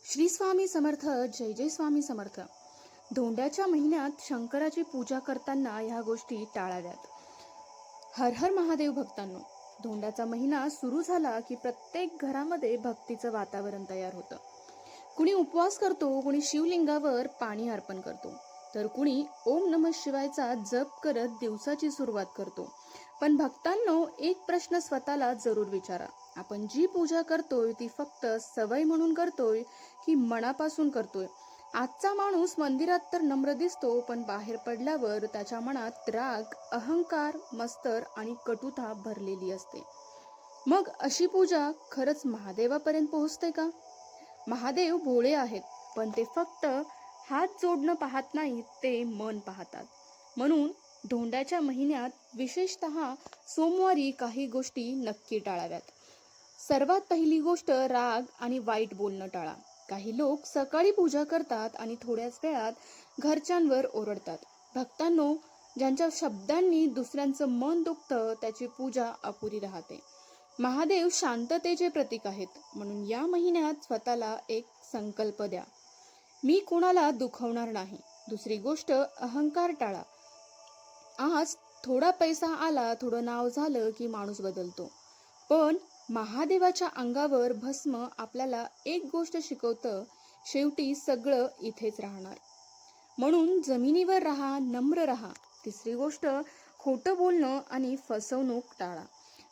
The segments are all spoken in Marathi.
श्री स्वामी समर्थ. जय जय स्वामी समर्थ. धोंड्याच्या महिन्यात शंकराची पूजा करताना ह्या गोष्टी टाळाव्यात. हर हर महादेव भक्तांनो, धोंड्याचा महिना सुरू झाला की प्रत्येक घरामध्ये भक्तीचं वातावरण तयार होतं. कुणी उपवास करतो, कुणी शिवलिंगावर पाणी अर्पण करतो, तर कुणी ओम नमः शिवायचा जप करत दिवसाची सुरुवात करतो. पण भक्तांनो, एक प्रश्न स्वतःला जरूर विचारा. आपण जी पूजा करतोय ती फक्त सवय म्हणून करतोय की मनापासून करतोय? आजचा माणूस मंदिरात तर नम्र दिसतो, पण बाहेर पडल्यावर त्याच्या मनात राग, अहंकार, मत्सर आणि कटुता भरलेली असते. मग अशी पूजा खरंच महादेवापर्यंत पोहोचते का? महादेव भोळे आहेत, पण ते फक्त हात जोडणं पाहत नाहीत, ते मन पाहतात. म्हणून धोंड्याच्या महिन्यात विशेषतः सोमवारी काही गोष्टी नक्की टाळाव्यात. सर्वात पहिली गोष्ट, राग आणि वाईट बोलणं टाळा. काही लोक सकाळी पूजा करतात आणि थोड्याच वेळात घरच्यांवर ओरडतात. भक्तांनो, ज्यांच्या शब्दांनी दुसऱ्यांचं मन दुखतं त्याची पूजा अपुरी राहते. महादेव शांततेचे प्रतीक आहेत, म्हणून या महिन्यात स्वतःला एक संकल्प द्या. मी कोणाला दुखवणार नाही. दुसरी गोष्ट, अहंकार टाळा. आज थोडा पैसा आला, थोडं नाव झालं की माणूस बदलतो, पण महादेवाच्या अंगावर भस्म आपल्याला एक गोष्ट शिकवतं, शेवटी सगळं इथेच राहणार. म्हणून जमिनीवर राहा, नम्र राहा. तिसरी गोष्ट, खोटं बोलणं आणि फसवणूक टाळा.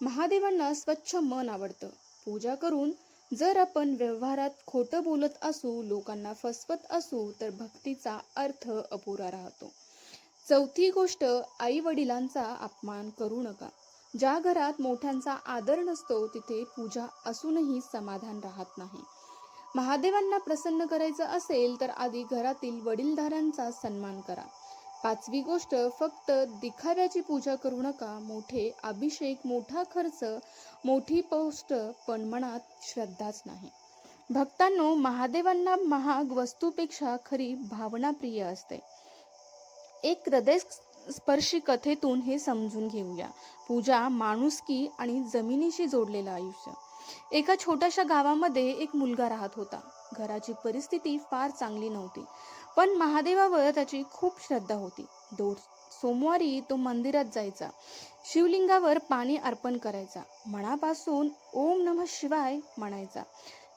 महादेवांना स्वच्छ मन आवडतं. पूजा करून जर आपण व्यवहारात खोटं बोलत असू, लोकांना फसवत असू, तर भक्तीचा अर्थ अपुरा राहतो. चौथी गोष्ट, आई वडिलांचा अपमान करू नका. ज्या घरात मोठ्यांचा आदर नसतो तिथे पूजा असूनही समाधान राहत नाही. महादेवांना प्रसन्न करायचं असेल तर आधी घरातील वडीलधाऱ्यांचा सन्मान करा. पाचवी गोष्ट, फक्त दिखाव्याची पूजा करू नका. मोठे अभिषेक, मोठा खर्च, मोठी पोस्ट, पण मनात श्रद्धाच नाही. भक्तांनो, महादेवांना महाग वस्तूपेक्षा खरी भावना प्रिय असते. एक हृदयस्पर्शी कथेतून हे समजून घेऊया. पूजा, माणुसकी आणि जमिनीशी जोडलेलं आयुष्य. एका छोट्याशा गावामध्ये एक मुलगा राहत होता. घराची परिस्थिती फार चांगली नव्हती, पण महादेवावर त्याची खूप श्रद्धा होती. सोमवारी तो मंदिरात जायचा, शिवलिंगावर पाणी अर्पण करायचा, मनापासून ओम नमः शिवाय म्हणायचा.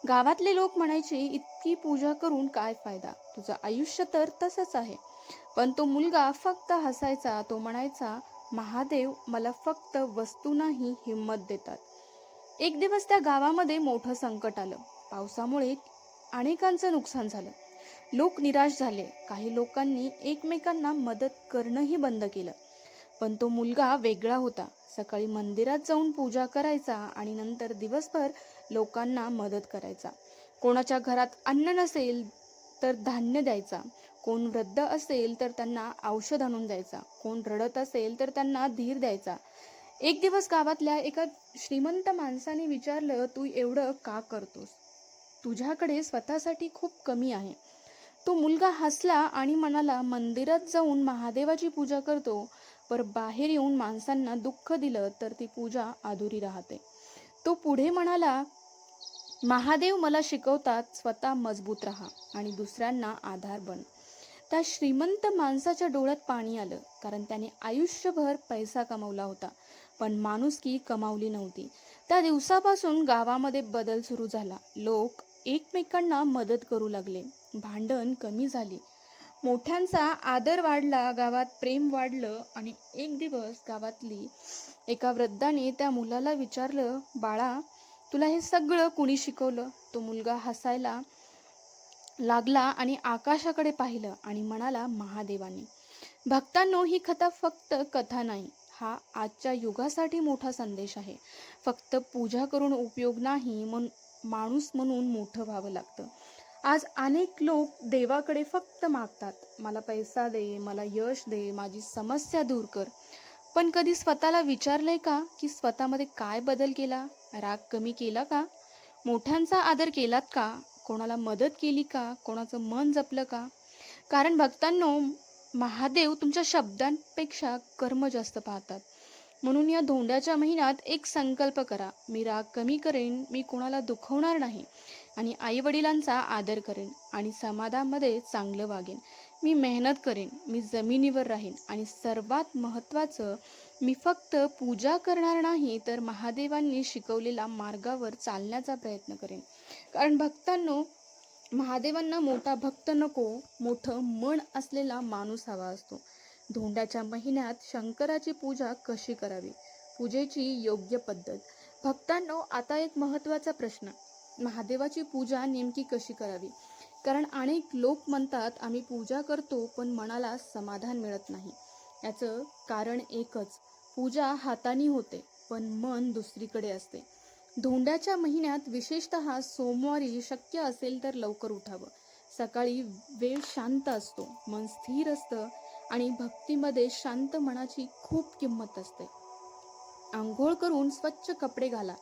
गावातले लोक म्हणायचे, इतकी पूजा करून काय फायदा, तुझं आयुष्य तर तसंच आहे. पण तो मुलगा फक्त हसायचा. तो म्हणायचा, महादेव मला फक्त वस्तू नाही, हिंमत देतात. एक दिवस त्या गावामध्ये मोठं संकट आलं. पावसामुळे अनेकांचं नुकसान झालं. लोक निराश झाले. काही लोकांनी एकमेकांना मदत करणंही बंद केलं. पण तो मुलगा वेगळा होता. सकाळी मंदिरात जाऊन पूजा करायचा आणि नंतर दिवसभर लोकांना मदत करायचा. कोणाच्या घरात अन्न नसेल तर धान्य द्यायचा, कोण वृद्ध असेल तर त्यांना औषध आणून द्यायचा, कोण रडत असेल तर त्यांना धीर द्यायचा. एक दिवस गावातल्या एका श्रीमंत माणसाने विचारलं, तू एवढं का करतोस? तुझ्याकडे स्वतःसाठी खूप कमी आहे. तो मुलगा हसला आणि म्हणाला, मंदिरात जाऊन महादेवाची पूजा करतो, पण बाहेर येऊन माणसांना दुःख दिलं तर ती पूजा अधुरी राहते. तो पुढे म्हणाला, महादेव मला शिकवतात, स्वतः मजबूत राहा आणि दुसऱ्यांना आधार बन. त्या श्रीमंत माणसाच्या डोळ्यात पाणी आलं, कारण त्याने आयुष्यभर पैसा कमवला होता, पण माणुसकी कमावली नव्हती. त्या दिवसापासून गावामध्ये बदल सुरू झाला. लोक एकमेकांना मदत करू लागले, भांडण कमी झाली, मोठ्यांचा आदर वाढला, गावात प्रेम वाढलं. आणि एक दिवस गावातली एका वृद्धाने त्या मुलाला विचारलं, बाळा, तुला हे सगळं कुणी शिकवलं? तो मुलगा हसायला लागला आणि आकाशाकडे पाहिलं आणि म्हणाला, महादेवाने. भक्तांनो, ही कथा फक्त कथा नाही, हा आजच्या युगासाठी मोठा संदेश आहे. फक्त पूजा करून उपयोग नाही, माणूस म्हणून मोठं व्हावं लागतं. आज अनेक लोक देवाकडे फक्त मागतात, मला पैसा दे, मला यश दे, माझी समस्या दूर कर. पण कधी स्वतःला विचारलंय का की स्वतःमध्ये काय बदल केला? राग कमी केला का? मोठ्यांचा आदर केलात का? कोणाला मदत केली का? कोणाचं मन जपलं का? कारण भक्तांनो, महादेव तुमच्या शब्दांपेक्षा कर्म जास्त पाहतात. म्हणून या धोंड्याच्या महिन्यात एक संकल्प करा, मी राग कमी करेन, मी कोणाला दुखवणार नाही, आणि आईवडिलांचा आदर करेन आणि समाजामध्ये चांगलं वागेन. मी मेहनत करेन, मी जमिनीवर राहीन आणि सर्वात महत्त्वाचं, मी फक्त पूजा करणार नाही तर महादेवांनी शिकवलेल्या मार्गावर चालण्याचा प्रयत्न करेन. कारण भक्तांनो, महादेवांना मोठा भक्त नको, मोठं मन असलेला माणूस हवा असतो. धोंड्याच्या महिन्यात शंकराची पूजा कशी करावी, पूजेची योग्य पद्धत. भक्तांनो, आता एक महत्त्वाचा प्रश्न, महादेवाची पूजा नेमकी कशी करावी? कारण अनेक लोक म्हणतात आम्ही पूजा करतो पण मनाला समाधान मिळत नाही. याचं कारण एकच, पूजा हाताने होते पण मन दुसरीकडे असते. धोंड्याच्या महिन्यात विशेषतः सोमवारी शक्य असेल तर लवकर उठावं. सकाळी वेळ शांत असतो, मन स्थिर असतं आणि भक्तीमध्ये शांत मनाची खूप किंमत असते. आंघोळ करून स्वच्छ कपडे घाला,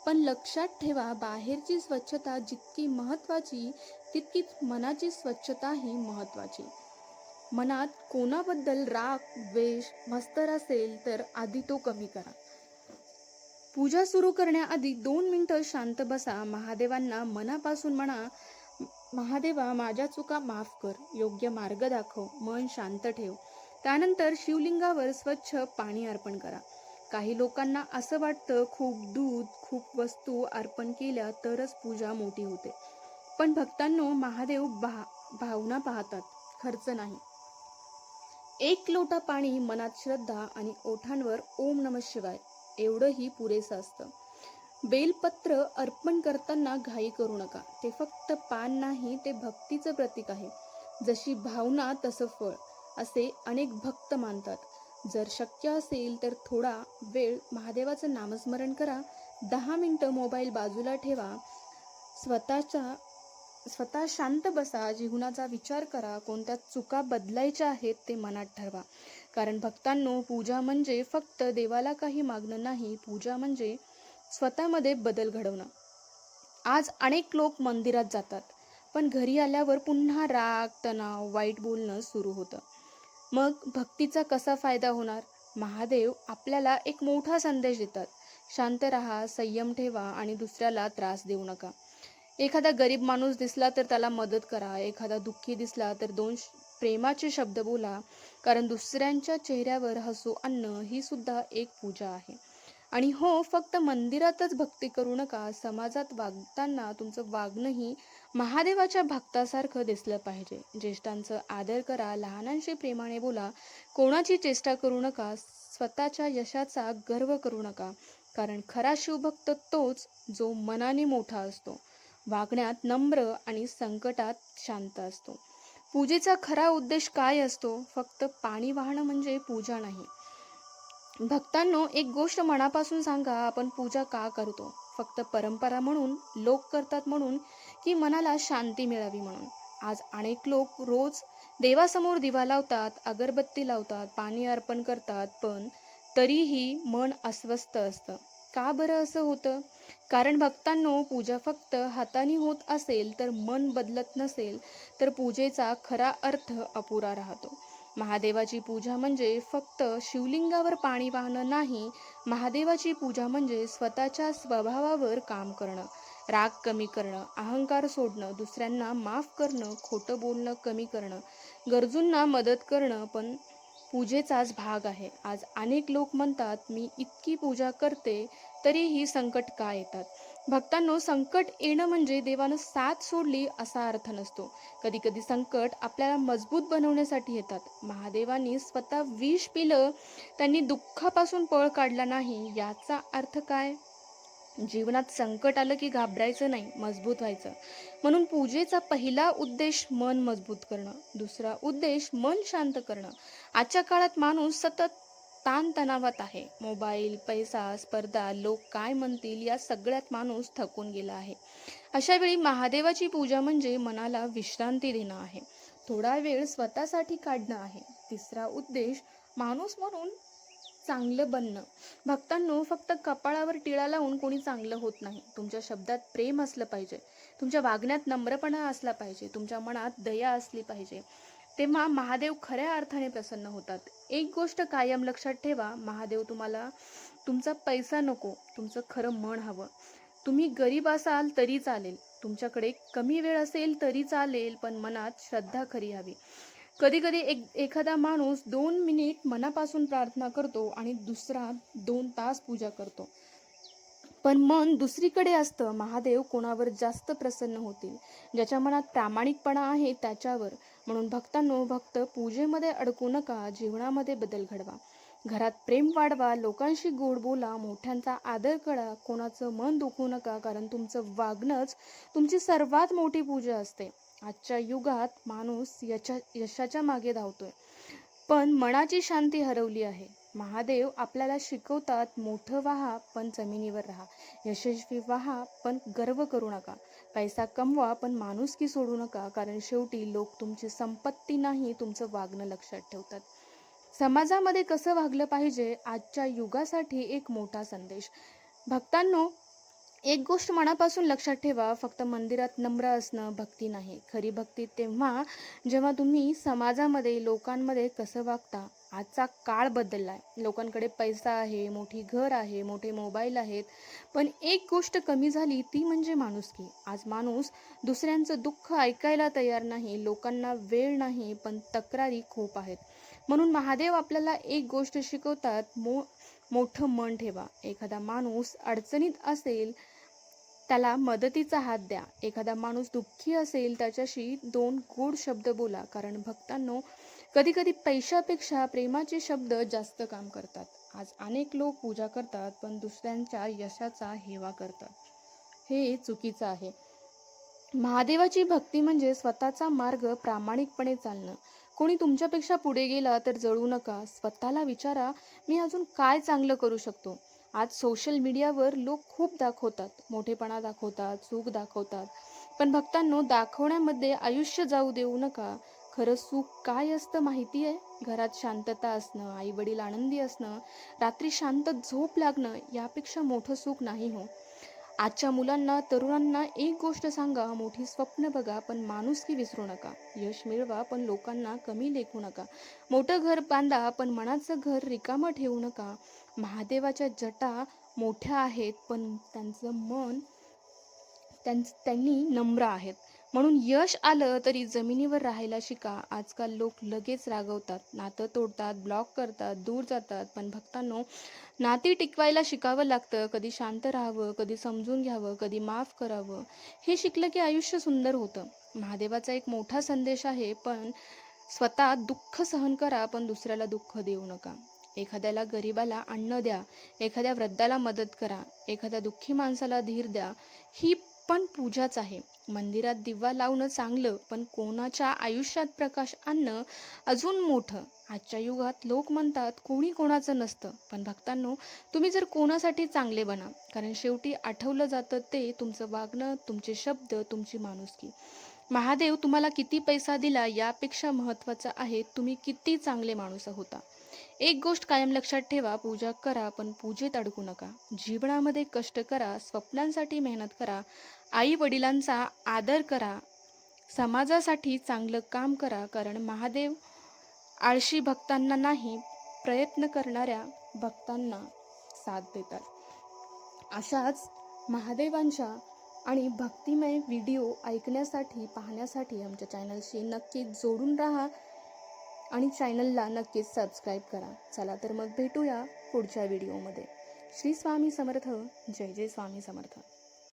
पण लक्षात ठेवा, बाहेरची स्वच्छता जितकी महत्त्वाची तितकीच मनाची स्वच्छताही महत्त्वाची. मनात कोणाबद्दल राग, द्वेष, मत्सर असेल तर आधी तो कमी करा. पूजा सुरू करण्याआधी 2 मिनिटं शांत बसा. महादेवांना मनापासून म्हणा, महादेवा माझ्या चुका माफ कर, योग्य मार्ग दाखव, मन शांत ठेव. त्यानंतर शिवलिंगावर स्वच्छ पाणी अर्पण करा. काही लोकांना असं वाटतं खूप दूध, खूप वस्तू अर्पण केल्या तरच पूजा मोठी होते. पण भक्तांनो, महादेव भावना पाहतात, खर्च नाही. 1 लोटा पाणी, मनात श्रद्धा आणि ओठांवर ओम नमः शिवाय एवढंही पुरेसं असतं. बेलपत्र अर्पण करताना घाई करू नका. ते फक्त पान नाही, ते भक्तीचं प्रतीक आहे. जशी भावना तसं फळ, असे अनेक भक्त मानतात. जर शक्य असेल तर थोडा वेळ महादेवाचं नामस्मरण करा. 10 मिनिटं मोबाईल बाजूला ठेवा. स्वतः शांत बसा. जीवनाचा विचार करा. कोणत्या चुका बदलायच्या आहेत ते मनात ठरवा. कारण भक्तांनो, पूजा म्हणजे फक्त देवाला काही मागणं नाही, पूजा म्हणजे स्वतःमध्ये बदल घडवणं. आज अनेक लोक मंदिरात जातात पण घरी आल्यावर पुन्हा राग, तणाव, वाईट बोलणं सुरू होतं. मग भक्तीचा कसा फायदा होणार? महादेव आपल्याला एक मोठा संदेश देतात, शांत राहा, संयम ठेवा आणि दुसऱ्याला त्रास देऊ नका. एखादा गरीब माणूस दिसला तर त्याला मदत करा. एखादा दुःखी दिसला तर 2 प्रेमाचे शब्द बोला. कारण दुसऱ्यांच्या चेहऱ्यावर हसू आणणं ही सुद्धा एक पूजा आहे. आणि हो, फक्त मंदिरातच भक्ती करू नका, समाजात वागताना तुमचं वागणंही महादेवाच्या भक्तासारखं दिसलं पाहिजे. ज्येष्ठांचं आदर करा, लहानांशी प्रेमाने बोला, कोणाची चेष्टा करू नका, स्वतःच्या यशाचा गर्व करू नका. कारण खरा शिवभक्त तोच जो मनाने मोठा असतो, वागण्यात नम्र आणि संकटात शांत असतो. पूजेचा खरा उद्देश काय असतो? फक्त पाणी वाहणं म्हणजे पूजा नाही. भक्तांनो, एक गोष्ट मनापासून सांगा, आपण पूजा का करतो? फक्त परंपरा म्हणून, लोक करतात म्हणून, की मनाला शांती मिळावी म्हणून? आज अनेक लोक रोज देवासमोर दिवा लावतात, अगरबत्ती लावतात, पाणी अर्पण करतात, पण तरीही मन अस्वस्थ असतं. का बरं असं होतं? कारण भक्तांनो, पूजा फक्त हाताने होत असेल तर, मन बदलत नसेल तर पूजेचा खरा अर्थ अपुरा राहतो. महादेवाची पूजा म्हणजे फक्त शिवलिंगावर पाणी वाहणं नाही. महादेवाची पूजा म्हणजे स्वतःच्या स्वभावावर काम करणं, राग कमी करणं, अहंकार सोडणं, दुसऱ्यांना माफ करणं, खोटं बोलणं कमी करणं, गरजूंना मदत करणं पण पूजेचाच भाग आहे. आज अनेक लोक म्हणतात मी इतकी पूजा करते तरीही संकट का येतात? भक्तांनो, संकट येणं म्हणजे देवानं साथ सोडली असा अर्थ नसतो. कधी कधी संकट आपल्याला मजबूत बनवण्यासाठी येतात. महादेवांनी स्वतः विष पिलं, त्यांनी दुःखापासून पळ काढला नाही. याचा अर्थ काय? जीवनात संकट आलं की घाबरायचं नाही, मजबूत व्हायचं. म्हणून पूजेचा पहिला उद्देश मन मजबूत करणं, दुसरा उद्देश मन शांत करणं. आजच्या काळात माणूस सतत ताणतणावात आहे. मोबाईल, पैसा, स्पर्धा, लोक काय म्हणतील या सगळ्यात माणूस थकून गेला आहे. अशा वेळी महादेवाची पूजा म्हणजे मनाला विश्रांती देणं आहे, थोडा वेळ स्वतःसाठी काढणं आहे. तिसरा उद्देश माणूस म्हणून चांगलं बनणं. भक्तांनो, फक्त कपाळावर टिळा लावून कोणी चांगलं होत नाही. तुमच्या शब्दात प्रेम असलं पाहिजे, तुमच्या वागण्यात नम्रपणा असला पाहिजे, तुमच्या मनात दया असली पाहिजे. तेव्हा महादेव खऱ्या अर्थाने प्रसन्न होतात. एक गोष्ट कायम लक्षात ठेवा, महादेव तुम्हाला तुमचा पैसा नको, तुमचं खरं मन हवं. तुम्ही गरीब असाल तरी चालेल, तुमच्याकडे कमी वेळ असेल तरी चालेल, पण मनात श्रद्धा खरी हवी. कधी कधी एखादा माणूस 2 मिनिट मनापासून प्रार्थना करतो आणि दुसरा 2 तास पूजा करतो, पण मन दुसरीकडे असतं. महादेव कोणावर जास्त प्रसन्न होतील? ज्याच्या मनात प्रामाणिकपणा आहे त्याच्यावर. म्हणून भक्तांनो, भक्त पूजेमध्ये अडकू नका, जीवनामध्ये बदल घडवा. घरात प्रेम वाढवा, लोकांशी गोड बोला, मोठ्यांचा आदर करा, कोणाचं मन दुखवू नका, कारण तुमचं वागणंच तुमची सर्वात मोठी पूजा असते. आजच्या युगात माणूस यशाच्या मागे धावतोय, पण मनाची शांती हरवली आहे. महादेव आपल्याला शिकवतात, मोठं व्हा पण जमिनीवर राहा, यशस्वी व्हा पण गर्व करू नका, पैसा कमवा पण माणुसकी सोडू नका, कारण शेवटी लोक तुमची संपत्ती नाही, तुमचं वागणं लक्षात ठेवतात. समाजामध्ये कसं वागलं पाहिजे, आजच्या युगासाठी एक मोठा संदेश. भक्तांनो, एक गोष्ट मनापासून लक्षात ठेवा, फक्त मंदिरात नम्र असणं भक्ती नाही. खरी भक्ती तेव्हा जेव्हा तुम्ही समाजामध्ये, लोकांमध्ये कसं वागता. आजचा काळ बदललाय, लोकांकडे पैसा आहे, मोठी घर आहे, मोठे मोबाईल आहेत, पण एक गोष्ट कमी झाली ती म्हणजे माणुसकी. आज माणूस दुसऱ्यांचं दुःख ऐकायला तयार नाही, लोकांना वेळ नाही, पण तक्रारी खूप आहेत. म्हणून महादेव आपल्याला एक गोष्ट शिकवतात, मोठं मन ठेवा. एखादा माणूस अडचणीत असेल त्याला मदतीचा हात द्या. एखादा माणूस दुःखी असेल त्याच्याशी 2 गोड शब्द बोला, कारण भक्तांनो, कधी कधी पैशापेक्षा प्रेमाचे शब्द जास्त काम करतात. आज अनेक लोक पूजा करतात पण दुसऱ्यांच्या यशाचा हेवा करतात. हे चुकीचं आहे. महादेवाची भक्ती म्हणजे स्वतःचा मार्ग प्रामाणिकपणे चालणं. कोणी तुमच्यापेक्षा पुढे गेला तर जळू नका, स्वतःला विचारा, मी अजून काय चांगलं करू शकतो. आज सोशल मीडियावर लोक खूप दाखवतात, मोठेपणा दाखवतात, सुख दाखवतात, पण भक्तांनो, दाखवण्यामध्ये आयुष्य जाऊ देऊ नका. खरं सुख काय असतं माहिती आहे? घरात शांतता असणं, आई वडील आनंदी असणं, रात्री शांत झोप लागणं, यापेक्षा मोठं सुख नाही हो. आजच्या मुलांना, तरुणांना एक गोष्ट सांगा, मोठी स्वप्न बघा पण माणुसकी विसरू नका. यश मिळवा पण लोकांना कमी लेखू नका. मोठं घर बांधा पण मनाचं घर रिकामं ठेवू नका. महादेवाच्या जटा मोठ्या आहेत पण त्यांचं मन त्यांनी नम्र आहेत. म्हणून यश आलं तरी जमिनीवर राहायला शिका. आजकाल लोक लगेच रागवतात, नातं तोडतात, ब्लॉक करतात, दूर जातात, पण भक्तांनो, नाती टिकवायला शिकावं लागतं. कधी शांत राहावं, कधी समजून घ्यावं, कधी माफ करावं. हे शिकलं की आयुष्य सुंदर होतं. महादेवाचा एक मोठा संदेश आहे, पण स्वतः दुःख सहन करा पण दुसऱ्याला दुःख देऊ नका. एखाद्याला गरीबाला अन्न द्या, एखाद्या वृद्धाला मदत करा, एखाद्या दुःखी माणसाला धीर द्या. ही पण पूजाच आहे. मंदिरात दिवा लावणं चांगलं, पण कोणाच्या आयुष्यात प्रकाश आणणं अजून मोठं. आजच्या युगात लोक म्हणतात कोणी कोणाचं नसतं, पण भक्तांनो, तुम्ही जर कोणासाठी चांगले बना, कारण शेवटी आठवलं जातं ते तुमचं वागणं, तुमचे शब्द, तुमची माणुसकी. महादेव तुम्हाला किती पैसा दिला यापेक्षा महत्त्वाचं आहे तुम्ही किती चांगले माणूस होता. एक गोष्ट कायम लक्षात ठेवा, पूजा करा पण पूजेत अडकू नका. जीवनामध्ये कष्ट करा, स्वप्नांसाठी मेहनत करा, आई वडिलांचा आदर करा, समाजासाठी चांगलं काम करा, कारण महादेव आळशी भक्तांना नाही, प्रयत्न करणाऱ्या भक्तांना साथ देतात. अशाच महादेवांच्या आणि भक्तिमय व्हिडिओ ऐकण्यासाठी, पाहण्यासाठी आमच्या चॅनलशी नक्कीच जोडून राहा आणि चॅनलला नक्कीच सबस्क्राईब करा. चला तर मग भेटूया पुढच्या व्हिडिओमध्ये. श्री स्वामी समर्थ. जय जय स्वामी समर्थ.